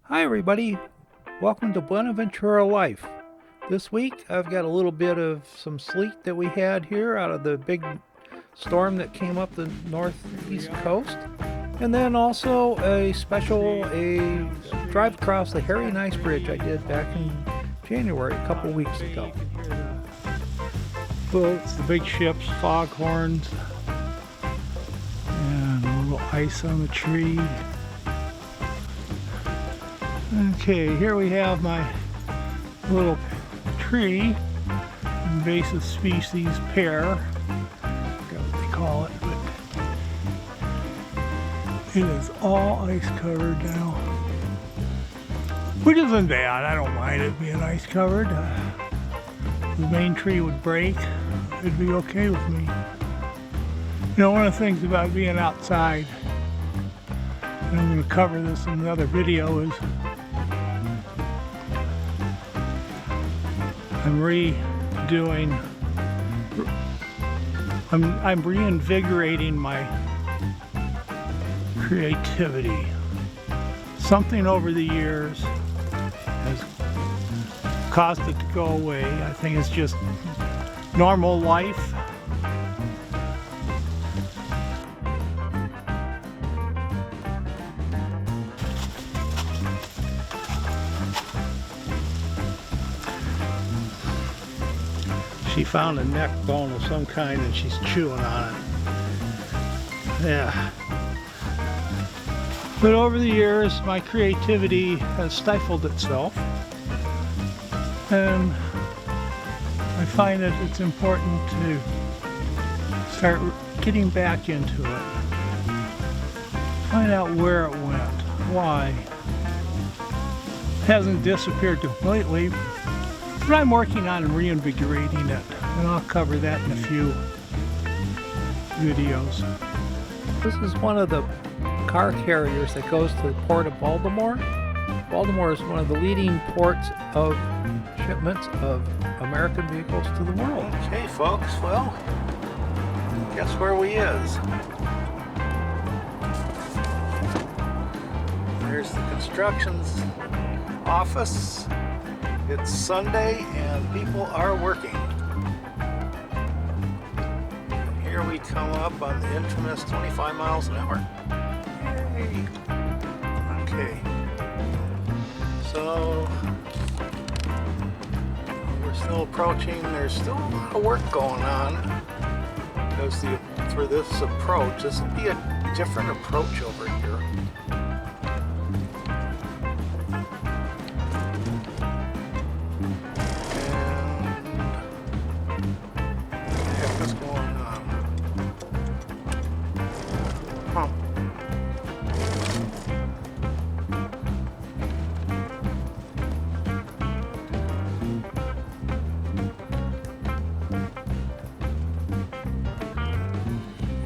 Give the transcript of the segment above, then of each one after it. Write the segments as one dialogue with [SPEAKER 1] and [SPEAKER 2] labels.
[SPEAKER 1] Hi everybody, welcome to Buena Ventura Life. This week I've got a little bit of some sleet that we had here out of the big storm that came up the northeast coast. And then also a drive across the Harry and Ice Bridge I did back in January, a couple weeks ago.
[SPEAKER 2] Boats, the big ships, foghorns, and a little ice on the tree. Okay, here we have my little tree, invasive species pear. I forgot what they call it, but it is all ice covered now, which isn't bad. I don't mind it being ice covered. The main tree would break, it'd be okay with me. You know, one of the things about being outside, and I'm going to cover this in another video, is I'm reinvigorating my creativity. Something over the years has caused it to go away. I think it's just normal life. She found a neck bone of some kind and she's chewing on it. Yeah. But over the years, my creativity has stifled itself. And I find that it's important to start getting back into it. Find out where it went, why. It hasn't disappeared completely, but I'm working on reinvigorating it, and I'll cover that in a few videos.
[SPEAKER 1] This is one of the car carriers that goes to the port of Baltimore. Baltimore is one of the leading ports of shipments of American vehicles to the world. Okay folks, well, guess where we is. There's the construction's office. It's Sunday and people are working. And here we come up on the infamous 25 miles an hour. Yay. Okay. So we're still approaching. There's still a lot of work going on because for this approach, this will be a different approach over here.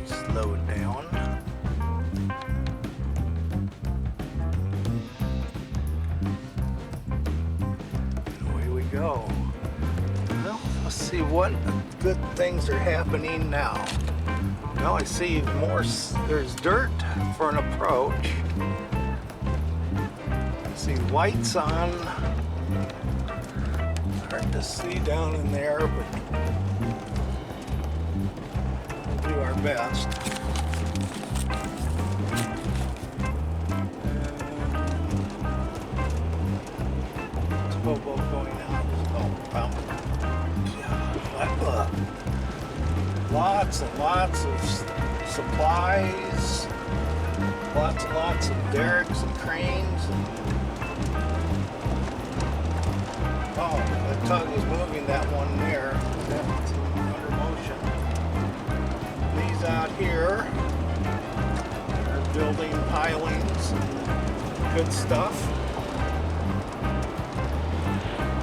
[SPEAKER 1] Slow it down. And away we go. Well, let's see what good things are happening now. Well, I see there's dirt for an approach. I see lights on. Hard to see down in there, but we'll do our best. Towboat going out. Lots and lots of supplies, lots and lots of derricks and cranes. Oh, the tug is moving that one there. That's under motion. These out here are building pilings, good stuff.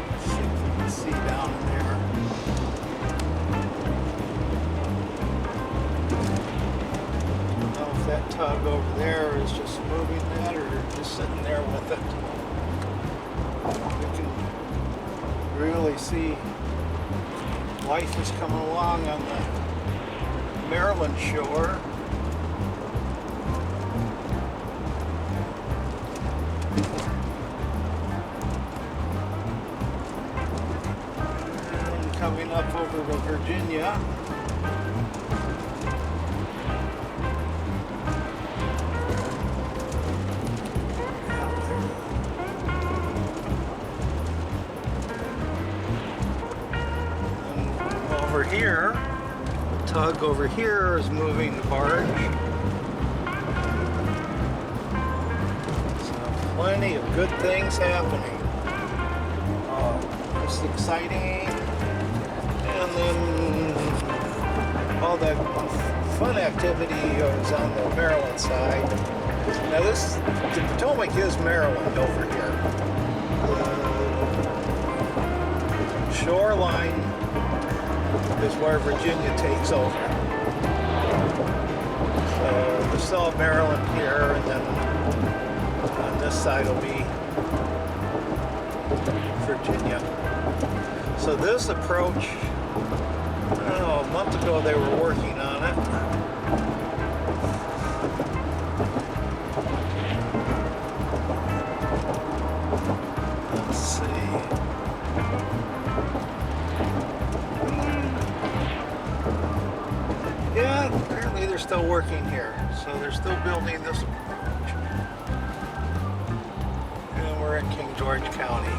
[SPEAKER 1] Let's see if we can see down in there. That tug over there is just moving that or just sitting there with it. You can really see life is coming along on the Maryland shore. coming up over to Virginia. And over here, the tug over here is moving the barge. So plenty of good things happening. It's exciting, and then all the fun activity is on the Maryland side. Now the Potomac is Maryland over here. The shoreline is where Virginia takes over. So we still have Maryland here, and then on this side will be Virginia. So this approach, a month ago they were working on it. Let's see. Yeah, apparently they're still working here. So they're still building this approach. And we're in King George County.